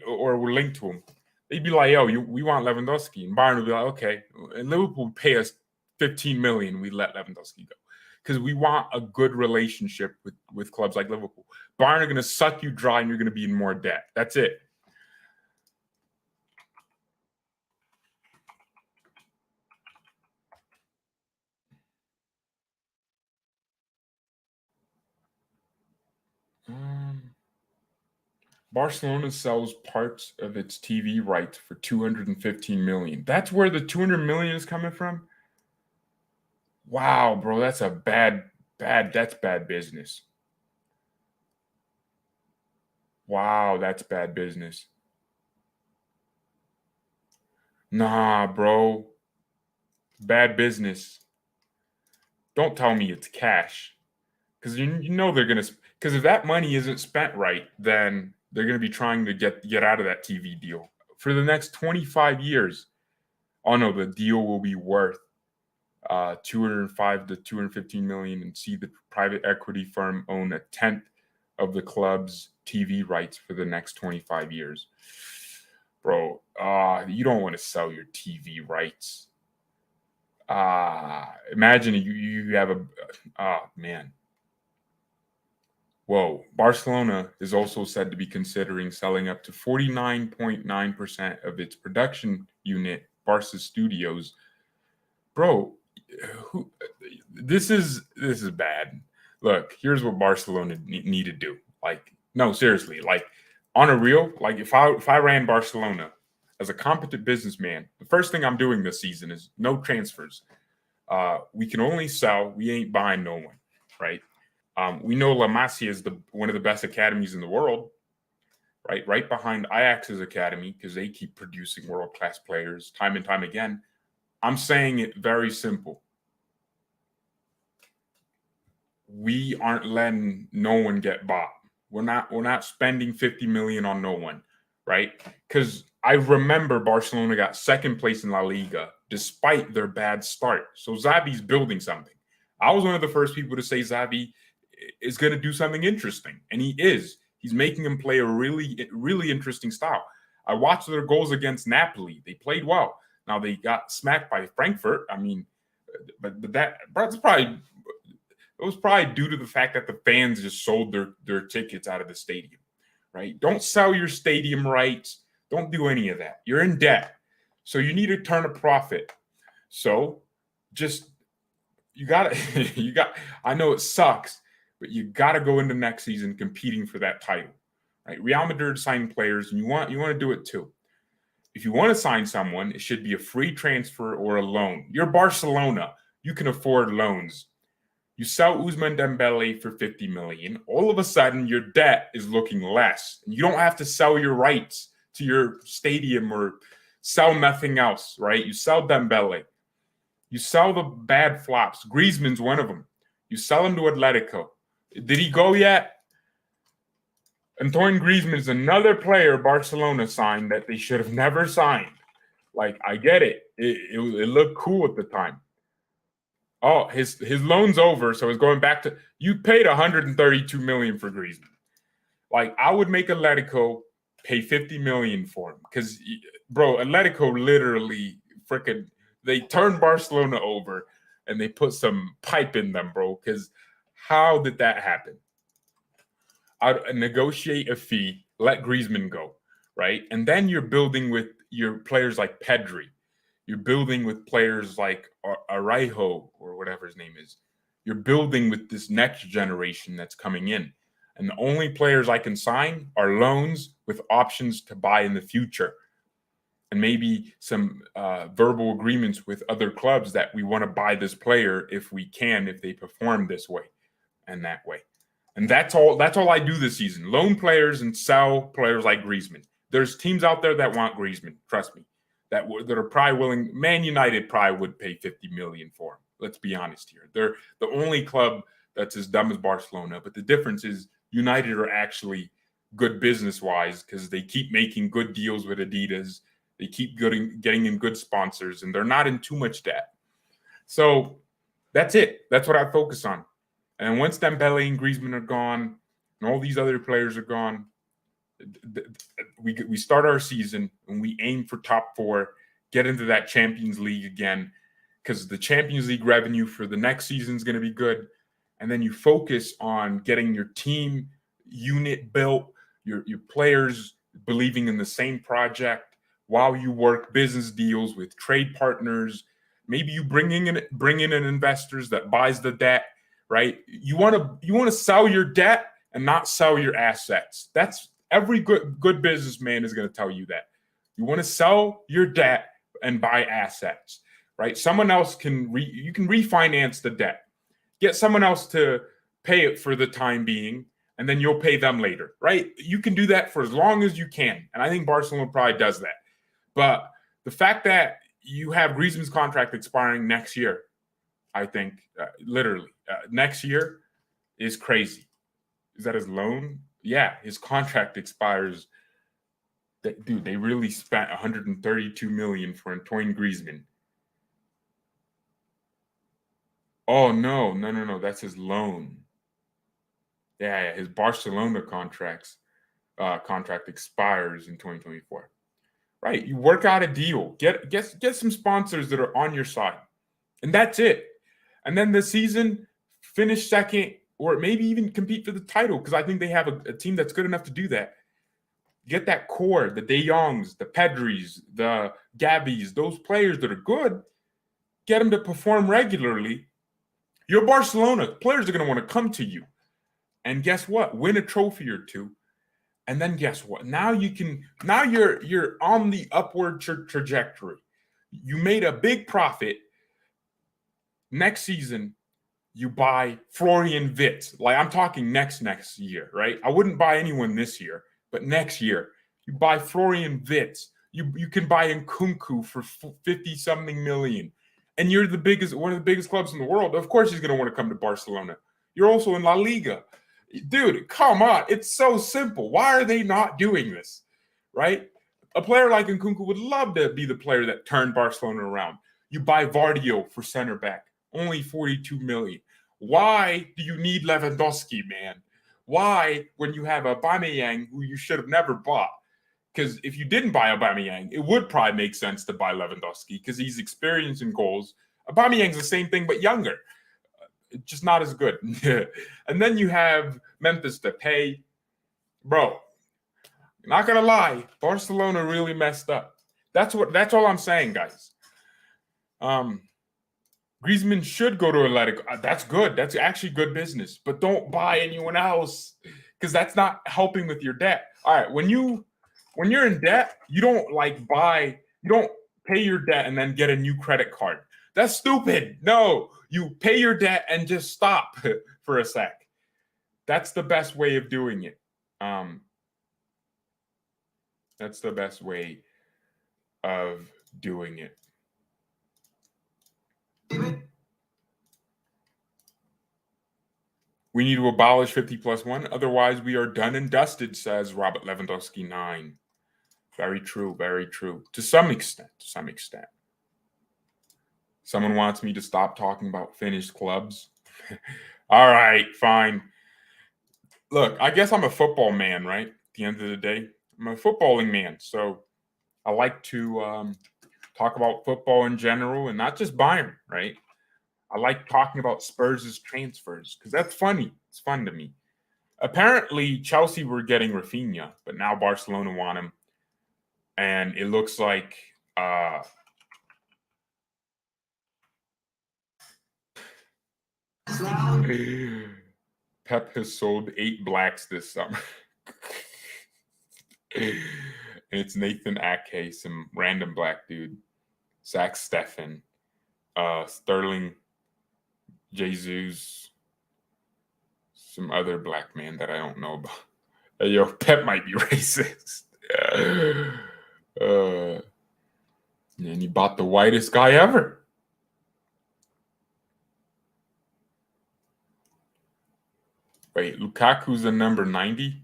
or were linked to him, they'd be like, yo, we want Lewandowski. And Bayern would be like, okay. And Liverpool would pay us 15 million. We let Lewandowski go. Because we want a good relationship with clubs like Liverpool. Bayern are going to suck you dry and you're going to be in more debt. That's it. Barcelona sells parts of its TV rights for 215 million. That's where the 200 million is coming from? Wow, bro, that's that's bad business. Wow, that's bad business. Nah, bro. Bad business. Don't tell me it's cash. Because you know they're going to, because if that money isn't spent right, then they're going to be trying to get out of that TV deal. For the next 25 years, oh no, the deal will be worth 205 to 215 million, and see the private equity firm own a tenth of the club's TV rights for the next 25 years. Bro, you don't want to sell your TV rights. Imagine you have man. Whoa. Barcelona is also said to be considering selling up to 49.9% of its production unit, Barca Studios. Bro, this is bad. Look, here's what Barcelona need to do. Like, no, seriously, like, on a real, like, if I ran Barcelona as a competent businessman, the first thing I'm doing this season is no transfers. We can only sell. We ain't buying no one, right? We know La Masia is one of the best academies in the world, right? Right behind Ajax's academy, because they keep producing world-class players time and time again. I'm saying it very simple. We aren't letting no one get bought. We're not spending 50 million on no one, right? Because I remember Barcelona got second place in La Liga despite their bad start. So Xavi's building something. I was one of the first people to say Xavi is going to do something interesting. And he is. He's making him play a really, really interesting style. I watched their goals against Napoli. They played well. Now they got smacked by Frankfurt. I mean, but that's probably it was probably due to the fact that the fans just sold their tickets out of the stadium, right? Don't sell your stadium rights. Don't do any of that. You're in debt. So you need to turn a profit. So just I know it sucks, but you got to go into next season competing for that title, right? Real Madrid signing players, and you want to do it too. If you want to sign someone, it should be a free transfer or a loan. You're Barcelona. You can afford loans. You sell Ousmane Dembele for 50 million. All of a sudden, your debt is looking less. You don't have to sell your rights to your stadium or sell nothing else, right? You sell Dembele. You sell the bad flops. Griezmann's one of them. You sell him to Atletico. Did he go yet? Antoine Griezmann is another player Barcelona signed that they should have never signed. Like, I get it. It looked cool at the time. Oh, his loan's over, so it's going back to you paid 132 million for Griezmann. Like, I would make Atletico pay 50 million for him because, bro, Atletico literally freaking they turned Barcelona over and they put some pipe in them, bro. Because how did that happen? I'd negotiate a fee, let Griezmann go, right? And then you're building with your players like Pedri. You're building with players like Araujo or whatever his name is. You're building with this next generation that's coming in. And the only players I can sign are loans with options to buy in the future. And maybe some verbal agreements with other clubs that we want to buy this player if we can, if they perform this way and that way. And that's all I do this season. Loan players and sell players like Griezmann. There's teams out there that want Griezmann, trust me. That are probably willing. Man United probably would pay 50 million for him. Let's be honest here. They're the only club that's as dumb as Barcelona. But the difference is United are actually good business-wise because they keep making good deals with Adidas. They keep getting in good sponsors, and they're not in too much debt. So that's it. That's what I focus on. And once Dembele and Griezmann are gone, and all these other players are gone, we start our season and we aim for top 4, get into that Champions League again, because the Champions League revenue for the next season is going to be good. And then you focus on getting your team unit built, your players believing in the same project while you work business deals with trade partners. Maybe you bring in an investors that buys the debt, right? You want to sell your debt and not sell your assets. That's every good businessman is going to tell you that. You want to sell your debt and buy assets, right? Someone else you can refinance the debt. Get someone else to pay it for the time being, and then you'll pay them later, right? You can do that for as long as you can. And I think Barcelona probably does that. But the fact that you have Griezmann's contract expiring next year, I think, literally, next year is crazy. Is that his loan? Yeah, his contract expires. Dude, they really spent 132 million for Antoine Griezmann. Oh, no. That's his loan. Yeah, his Barcelona contract expires in 2024. Right, you work out a deal. Get some sponsors that are on your side. And that's it. And then the season, finish second, or maybe even compete for the title, because I think they have a team that's good enough to do that. Get that core, the De Jongs, the Pedris, the Gabbies, those players that are good, get them to perform regularly. You're Barcelona. Players are going to want to come to you. And guess what? Win a trophy or two. And then guess what? Now you're on the upward trajectory. You made a big profit. Next season, you buy Florian Wirtz. Like, I'm talking next year, right? I wouldn't buy anyone this year, but next year, you buy Florian Wirtz. You can buy Nkunku for 50-something million. And you're one of the biggest clubs in the world. Of course he's going to want to come to Barcelona. You're also in La Liga. Dude, come on. It's so simple. Why are they not doing this, right? A player like Nkunku would love to be the player that turned Barcelona around. You buy Vardio for center back, only 42 million. Why do you need Lewandowski, man? Why, when you have Aubameyang, who you should have never bought? Because if you didn't buy Aubameyang, it would probably make sense to buy Lewandowski because he's experienced in goals. Aubameyang's the same thing but younger, just not as good. And then you have Memphis to pay. Bro, not gonna lie, Barcelona really messed up. That's all I'm saying, guys. Griezmann should go to Atletico. That's good. That's actually good business. But don't buy anyone else because that's not helping with your debt. All right, when you're in debt, you don't you don't pay your debt and then get a new credit card. That's stupid. No, you pay your debt and just stop for a sec. That's the best way of doing it. That's the best way of doing it. We need to abolish 50+1. Otherwise, we are done and dusted, says Robert Lewandowski 9. Very true. Very true. To some extent. Someone wants me to stop talking about Finnish clubs. All right, fine. Look, I guess I'm a football man, right? At the end of the day, I'm a footballing man. So I like to talk about football in general and not just Bayern, right? I like talking about Spurs' transfers because that's funny. It's fun to me. Apparently, Chelsea were getting Rafinha, but now Barcelona want him. And it looks like Pep has sold 8 blacks this summer. And it's Nathan Ake, some random black dude, Zach Steffen, Sterling Jesus, some other black man that I don't know about. Yo, Pep might be racist. And he bought the whitest guy ever. Wait, Lukaku's a number 90?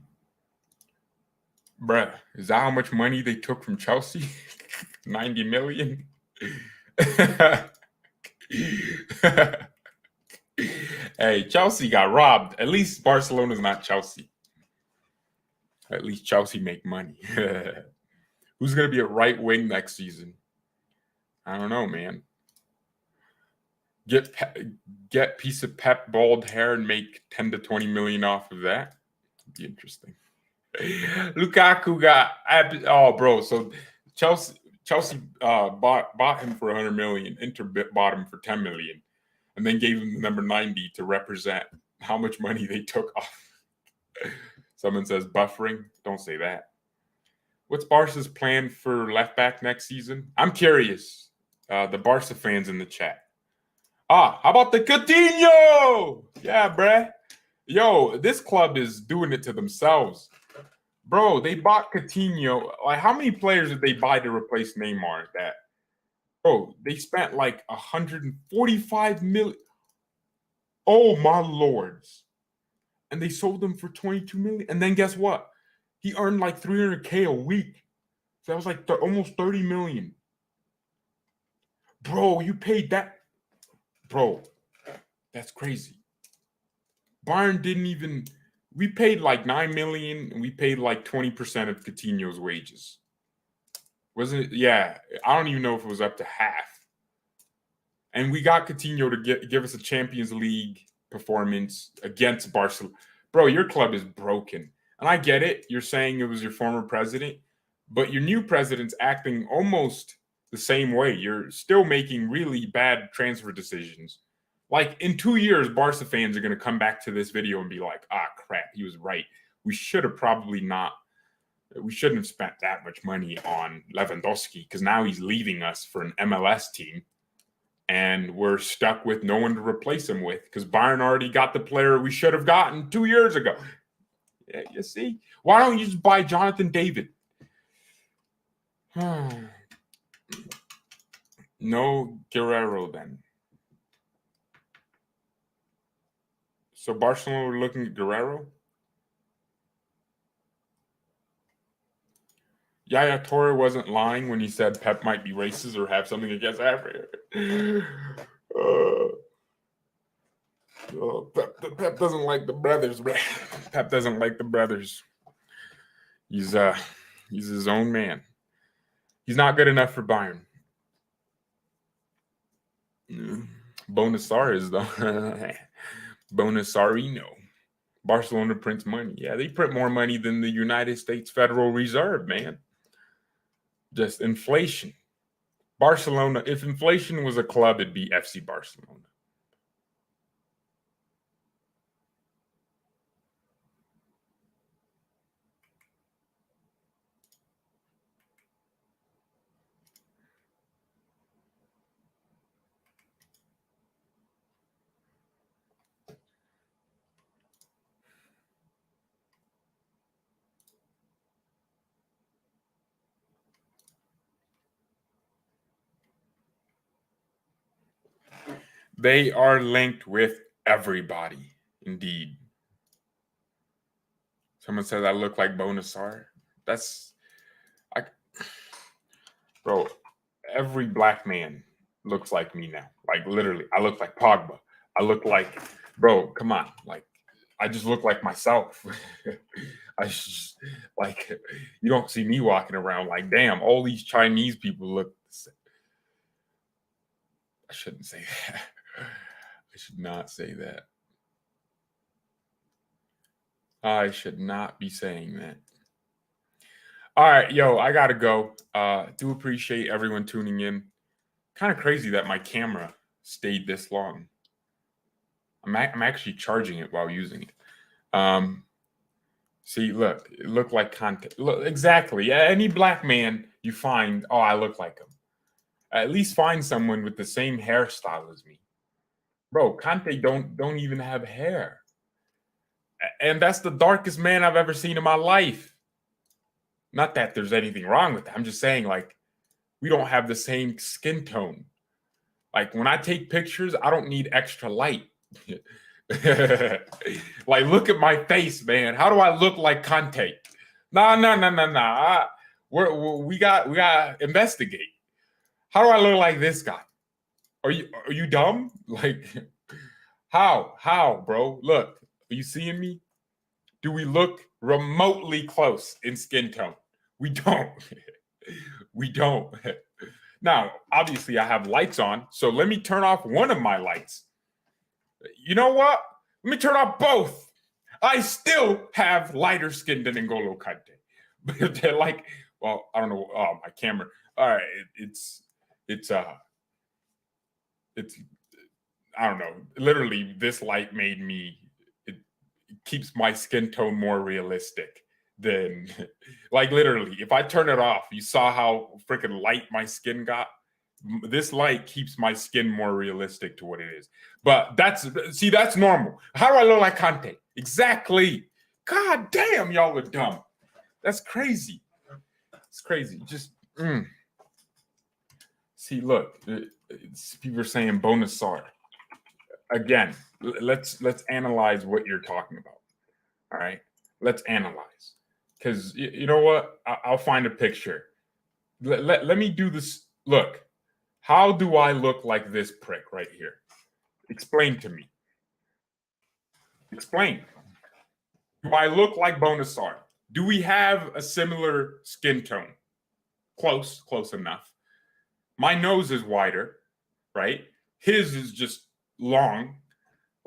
Bruh, is that how much money they took from Chelsea? 90 million? Hey, Chelsea got robbed. At least Barcelona's not Chelsea. At least Chelsea make money. Who's going to be a right wing next season? I don't know, man. Get piece of Pep bald hair and make 10 to 20 million off of that. It'd be interesting. Lukaku got so Chelsea bought him for 100 million. Inter bought him for 10 million, and then gave him the number 90 to represent how much money they took off. Someone says buffering. Don't say that. What's Barca's plan for left back next season? I'm curious. The Barca fans in the chat. How about the Coutinho? Yeah, bruh. Yo, this club is doing it to themselves. Bro, they bought Coutinho. Like, how many players did they buy to replace Neymar? They spent like 145 million. Oh, my lords. And they sold them for 22 million. And then guess what? He earned like 300K a week. So that was like almost 30 million. Bro, you paid that. Bro, that's crazy. Bayern didn't even. We paid like 9 million and we paid like 20% of Coutinho's wages. Wasn't it? Yeah. I don't even know if it was up to half. And we got Coutinho to give us a Champions League performance against Barcelona. Bro, your club is broken. And I get it. You're saying it was your former president, but your new president's acting almost the same way. You're still making really bad transfer decisions. Like, in 2 years, Barca fans are going to come back to this video and be like, crap, he was right. We shouldn't have spent that much money on Lewandowski because now he's leaving us for an MLS team. And we're stuck with no one to replace him with because Bayern already got the player we should have gotten 2 years ago. Yeah, you see? Why don't you just buy Jonathan David? No Guerrero then. So Barcelona were looking at Guerrero? Yaya Toure wasn't lying when he said Pep might be racist or have something against Africa. Pep doesn't like the brothers, man. Pep doesn't like the brothers. He's his own man. He's not good enough for Bayern. Bonusar though. Bonusarino. Barcelona prints money. Yeah, they print more money than the United States Federal Reserve, man. Just inflation. Barcelona, if inflation was a club, it'd be FC Barcelona. They are linked with everybody, indeed. Someone says I look like Bonasar. Bro, every black man looks like me now. Like literally, I look like Pogba. I look like, bro, come on. Like, I just look like myself. I just, like, you don't see me walking around like, damn, all these Chinese people look the same. I shouldn't say that. I should not say that. I should not be saying that. All right, yo, I gotta go. Do appreciate everyone tuning in. Kind of crazy that my camera stayed this long. I'm actually charging it while using it. See, look, it looked like content. Look, exactly. Yeah, any black man you find, oh, I look like him. At least find someone with the same hairstyle as me. Bro, Conte don't even have hair. And that's the darkest man I've ever seen in my life. Not that there's anything wrong with that. I'm just saying, like, we don't have the same skin tone. Like, when I take pictures, I don't need extra light. Like, look at my face, man. How do I look like Conte? Nah. We got to investigate. How do I look like this guy? Are you dumb? Like, how, bro? Look, are you seeing me? Do we look remotely close in skin tone? We don't. We don't. Now, obviously, I have lights on, so let me turn off one of my lights. You know what? Let me turn off both. I still have lighter skin than N'Golo Kante. But they're like, well, I don't know. Oh, my camera. All right, it's I don't know. Literally, this light made me. It keeps my skin tone more realistic than, like, literally. If I turn it off, you saw how freaking light my skin got. This light keeps my skin more realistic to what it is. But that's normal. How do I look like Conte? Exactly. God damn, y'all are dumb. That's crazy. It's crazy. Just see. Look, people are saying Bonasar. Again, let's analyze what you're talking about. All right, let's analyze, because you know what? I'll find a picture. Let me do this. Look, how do I look like this prick right here? Explain to me. Explain. Do I look like Bonasar? Do we have a similar skin tone? Close enough. My nose is wider, right? His is just long.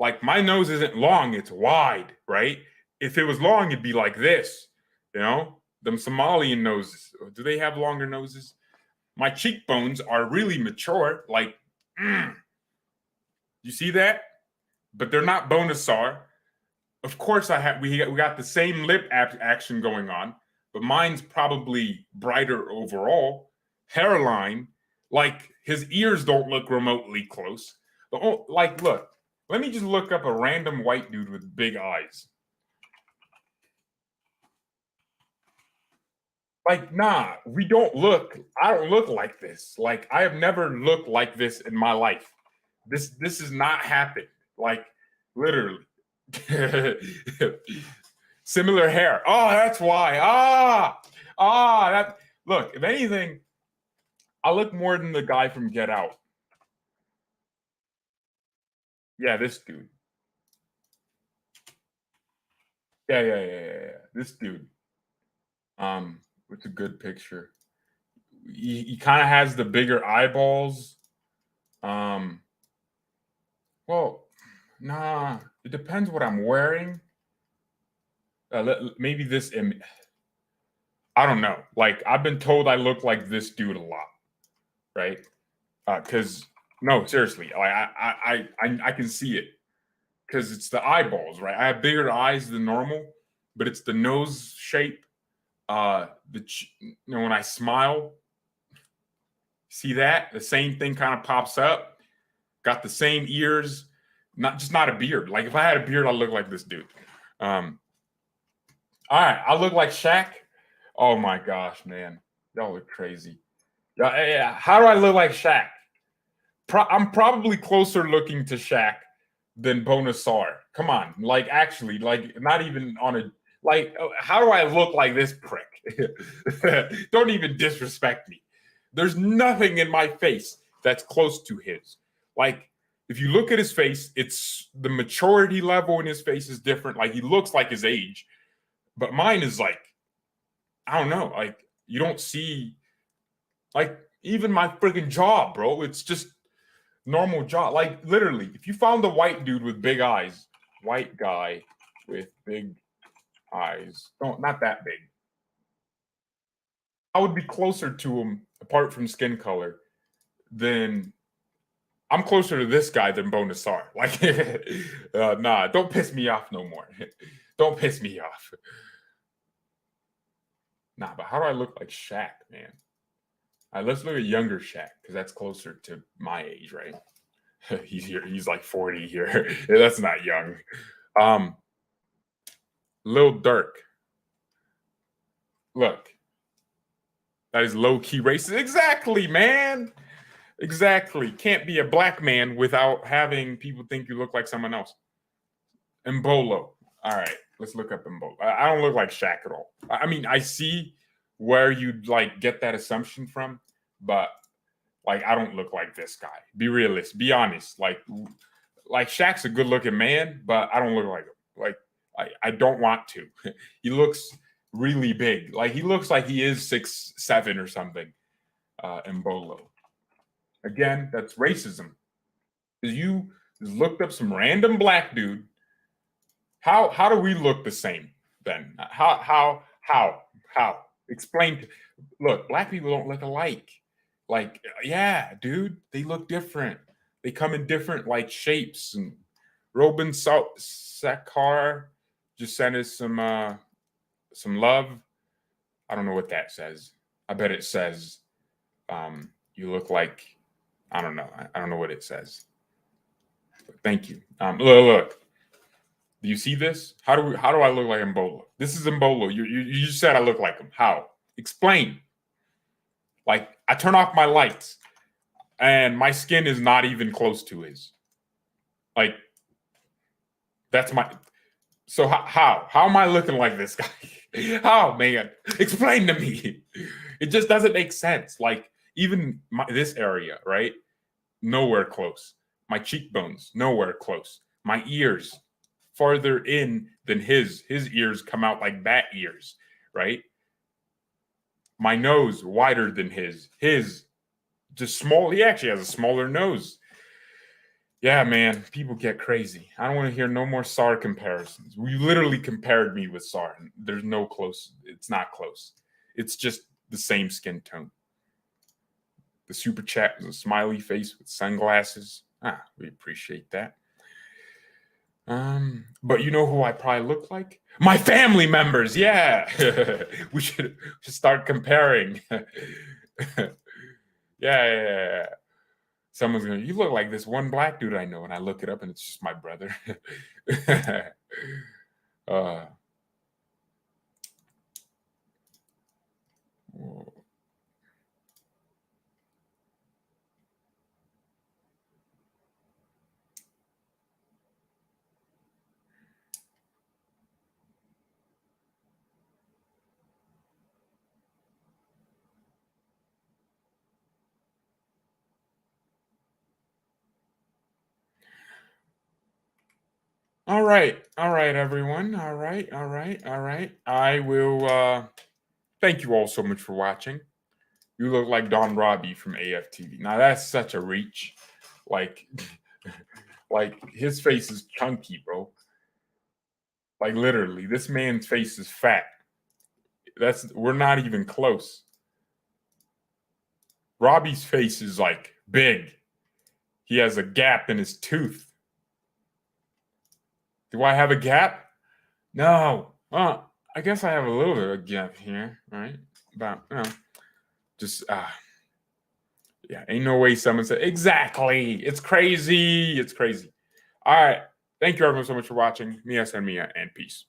Like, my nose isn't long, it's wide, right? If it was long, it'd be like this, you know? Them Somalian noses. Do they have longer noses? My cheekbones are really mature, like, you see that? But they're not Bonasar. Of course, we got the same lip action going on, but mine's probably brighter overall. Hairline, like, his ears don't look remotely close. Like, look, let me just look up a random white dude with big eyes. Like, nah, I don't look like this. Like, I have never looked like this in my life. This has not happened. Like, literally. Similar hair. Oh, that's why. Look, if anything, I look more than the guy from Get Out. Yeah, this dude. Yeah. This dude. It's a good picture. He kind of has the bigger eyeballs. Um, well, nah. It depends what I'm wearing. Maybe this image. I don't know. Like I've been told I look like this dude a lot, right? Because no, seriously, like I can see it because it's the eyeballs, right? I have bigger eyes than normal, but it's the nose shape. When I smile, see that the same thing kind of pops up. Got the same ears, not a beard. Like if I had a beard, I look like this dude. Um, all right, I look like Shaq. Oh my gosh, man, y'all look crazy. Yeah, how do I look like Shaq? I'm probably closer looking to Shaq than Bonasar. Come on, like actually, like not even on a like. How do I look like this prick? Don't even disrespect me. There's nothing in my face that's close to his. Like if you look at his face, it's the maturity level in his face is different. Like he looks like his age, but mine is like I don't know. Like you don't see like even my freaking jaw, bro. It's just normal jaw. Like literally, if you found a white dude with big eyes, white guy with big eyes, no, not that big, I would be closer to him apart from skin color than I'm closer to this guy than Bonasar. Like, nah, don't piss me off no more. Don't piss me off. Nah, but how do I look like Shaq, man? All right, let's look at younger Shaq because that's closer to my age, right? He's here. He's like 40 here. That's not young. Um, Lil Durk. Look, that is low key racist. Exactly, man. Exactly. Can't be a black man without having people think you look like someone else. Mbolo. All right, let's look up Mbolo. I don't look like Shaq at all. I mean, I see where you'd like get that assumption from, but like I don't look like this guy. Be realistic. Be honest. Like Shaq's a good looking man, but I don't look like him. Like I don't want to. He looks really big. Like he looks like he is 6'7" or something. Mbolo. Again, that's racism. Because you just looked up some random black dude. How do we look the same then? How? Explain. Look, black people don't look alike. Like, yeah, dude, they look different. They come in different like shapes. And Robin Sakar just sent us some love. I don't know what that says. I bet it says you look like I don't know. I don't know what it says. But thank you. Look. Do you see this? How do I look like Mbolo? This is Mbolo. You just said I look like him. How? Explain. Like I turn off my lights and my skin is not even close to his. Like that's my. So how am I looking like this guy? How, man? Explain to me. It just doesn't make sense. Like even this area, right? Nowhere close. My cheekbones, nowhere close. My ears, farther in than his. His ears come out like bat ears, right? My nose wider than his. His just small. He actually has a smaller nose. Yeah, man, people get crazy. I don't want to hear no more SAR comparisons. We literally compared me with SAR. There's no close. It's not close. It's just the same skin tone. The super chat was a smiley face with sunglasses. We appreciate that. But you know who I probably look like? My family members. Yeah, we should start comparing. Yeah. Someone's gonna. You look like this one black dude I know, and I look it up, and it's just my brother. uh, All right, everyone. All right. I will thank you all so much for watching. You look like Don Robbie from AFTV. Now that's such a reach. Like, like his face is chunky, bro. Like literally, this man's face is fat. We're not even close. Robbie's face is like big. He has a gap in his tooth. Do I have a gap? No. I guess I have a little bit of a gap here, right? But just yeah, ain't no way someone said exactly. It's crazy. It's crazy. All right. Thank you everyone so much for watching. Mia San Mia and peace.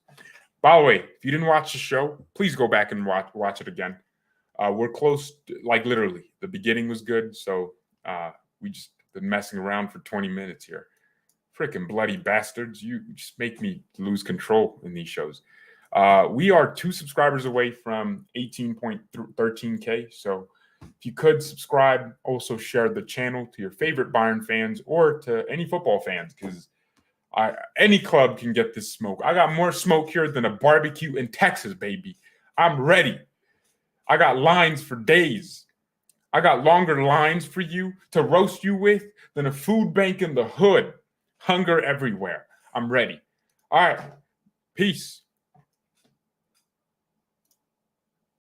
By the way, if you didn't watch the show, please go back and watch it again. We're close, like literally. The beginning was good, so we just been messing around for 20 minutes here. Freaking bloody bastards. You just make me lose control in these shows. We are 2 subscribers away from 18.13K. So if you could subscribe, also share the channel to your favorite Bayern fans or to any football fans, because any club can get this smoke. I got more smoke here than a barbecue in Texas, baby. I'm ready. I got lines for days. I got longer lines for you to roast you with than a food bank in the hood. Hunger everywhere. I'm ready. All right. Peace.